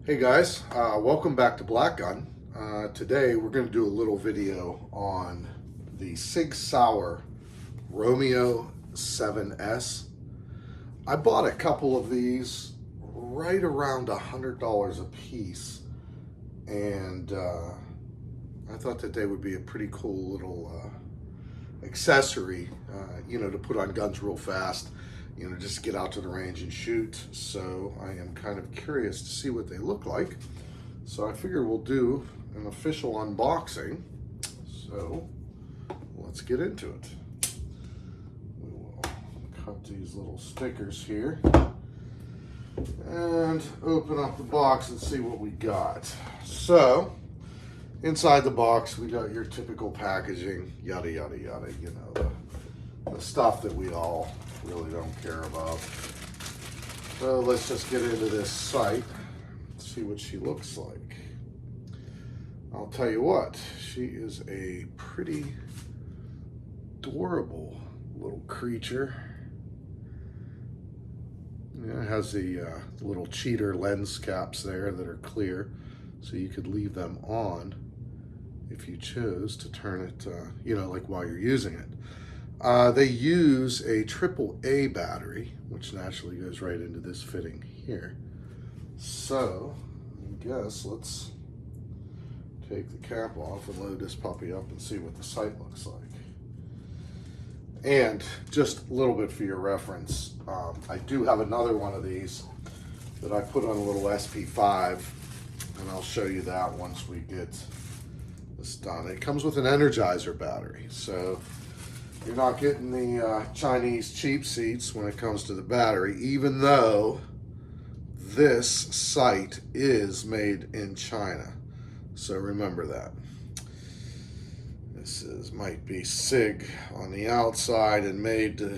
Hey guys, welcome back to Black Gun. Today we're going to do a little video on the SIG SAUER ROMEO 7S. I bought a couple of these right around $100 a piece, and I thought that they would be a pretty cool little accessory, to put on guns real fast. Just get out to the range and shoot. So I am kind of curious to see what they look like. So I figure we'll do an official unboxing. So let's get into it. We will cut these little stickers here and open up the box and see what we got. So inside the box, we got your typical packaging, yada, yada, yada, the stuff that we all really don't care about. So let's just get into this sight, see what she looks like. I'll tell you what, she is a pretty adorable little creature. Yeah, it has the little cheater lens caps there that are clear, so you could leave them on if you chose to turn it, like while you're using it. They use a AAA battery, which naturally goes right into this fitting here. So, I guess let's take the cap off and load this puppy up and see what the sight looks like. And just a little bit for your reference, I do have another one of these that I put on a little SP5, and I'll show you that once we get this done. It comes with an Energizer battery, so you're not getting the Chinese cheap seats when it comes to the battery, even though this sight is made in China. So remember that. This might be SIG on the outside and made to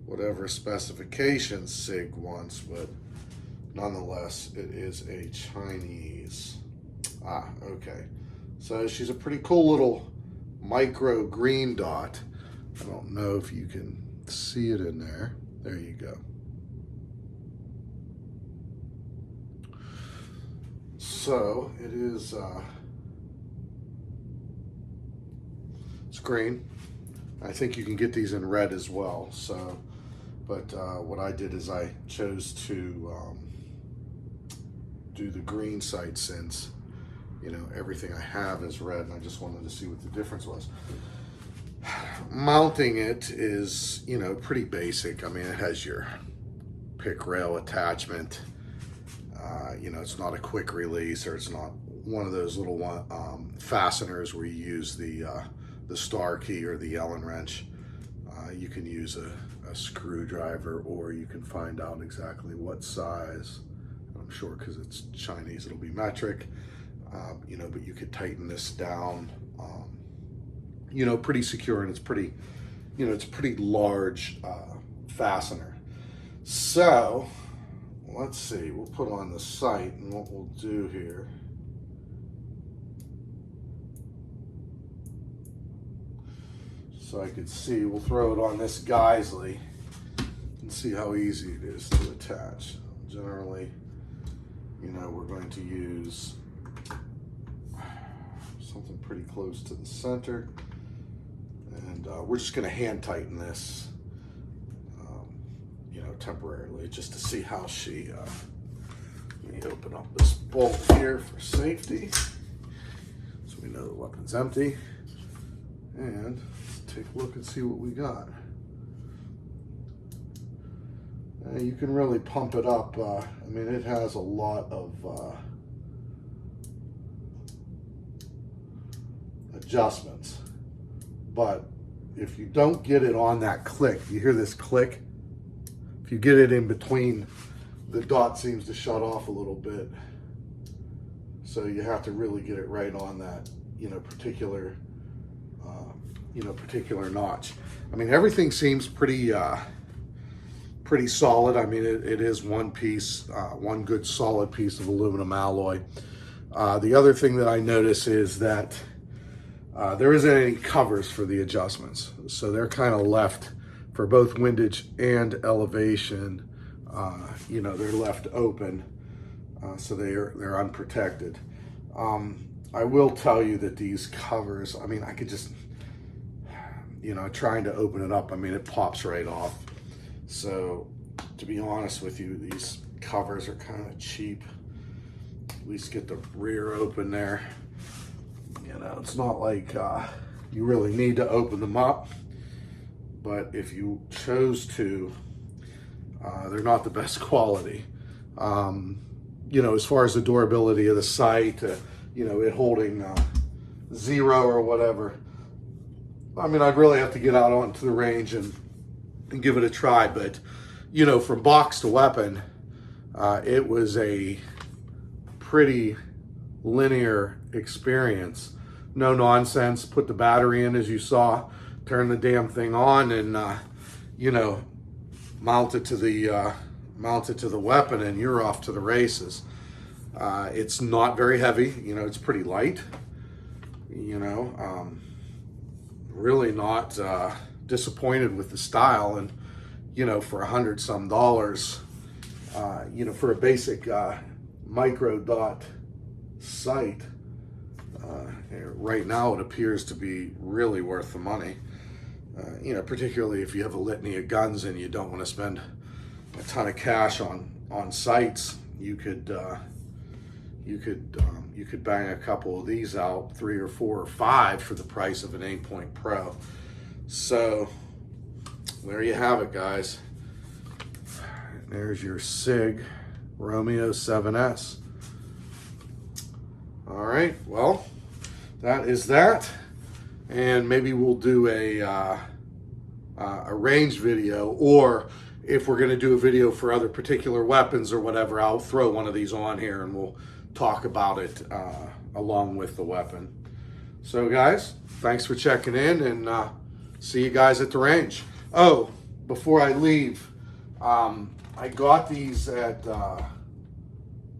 whatever specifications SIG wants, but nonetheless, it is a Chinese. Okay. So she's a pretty cool little micro green dot. I don't know if you can see it in there. There you go. So it is, it's green. I think you can get these in red as well. So, but what I did is I chose to do the green sight since, everything I have is red, and I just wanted to see what the difference was. Mounting it is, pretty basic. I mean, it has your pick rail attachment. It's not a quick release, or it's not one of those little fasteners where you use the star key or the Allen wrench. You can use a screwdriver, or you can find out exactly what size. I'm sure because it's Chinese, it'll be metric. But you could tighten this down. Pretty secure, and it's pretty, it's a pretty large fastener. So let's see, we'll put on the sight, and what we'll do here, so I could see, we'll throw it on this Geisley and see how easy it is to attach. Generally, we're going to use something pretty close to the center. And we're just going to hand tighten this, temporarily, just to see how she, let me open up this bolt here for safety, so we know the weapon's empty. And let's take a look and see what we got. You can really pump it up. It has a lot of adjustments. But if you don't get it on that click, you hear this click? If you get it in between, the dot seems to shut off a little bit. So you have to really get it right on that, particular notch. Everything seems pretty solid. It is one piece, one good solid piece of aluminum alloy. The other thing that I notice is that there isn't any covers for the adjustments, so they're kind of left for both windage and elevation. They're left open. so they're unprotected. I will tell you that these covers, I mean, I could just, you know, trying to open it up, I mean, it pops right off. So to be honest with you, these covers are kind of cheap. At least get the rear open there. You know, it's not like you really need to open them up, but if you chose to, they're not the best quality. You know, as far as the durability of the sight, you know, it holding 0 or whatever. I mean, I'd really have to get out onto the range and give it a try. But, you know, from box to weapon, it was a pretty linear experience. No nonsense. Put the battery in, as you saw, turn the damn thing on, and you know, mount it to the weapon, and you're off to the races. It's not very heavy. You know, it's pretty light. You know, really not disappointed with the style, and you know, for $100-some, you know, for a basic micro dot sight, right now it appears to be really worth the money. You know, particularly if you have a litany of guns and you don't want to spend a ton of cash on sights, you could bang a couple of these out, 3 or 4 or 5 for the price of an AIMPOINT Pro. So there you have it, guys. There's your SIG ROMEO 7S. All right, well, that is that, and maybe we'll do a range video, or if we're going to do a video for other particular weapons or whatever, I'll throw one of these on here and we'll talk about it along with the weapon. So guys, thanks for checking in, and see you guys at the range. Oh, before I leave, I got these at I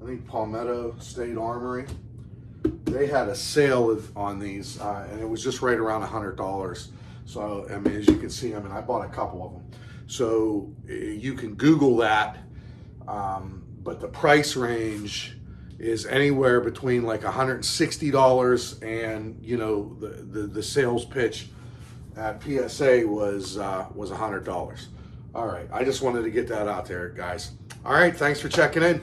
think Palmetto State Armory. They had a sale on these, and it was just right around $100. So, I mean, as you can see, I mean, I bought a couple of them. So you can Google that, but the price range is anywhere between like $160 and, you know, the sales pitch at PSA was $100. All right, I just wanted to get that out there, guys. All right, thanks for checking in.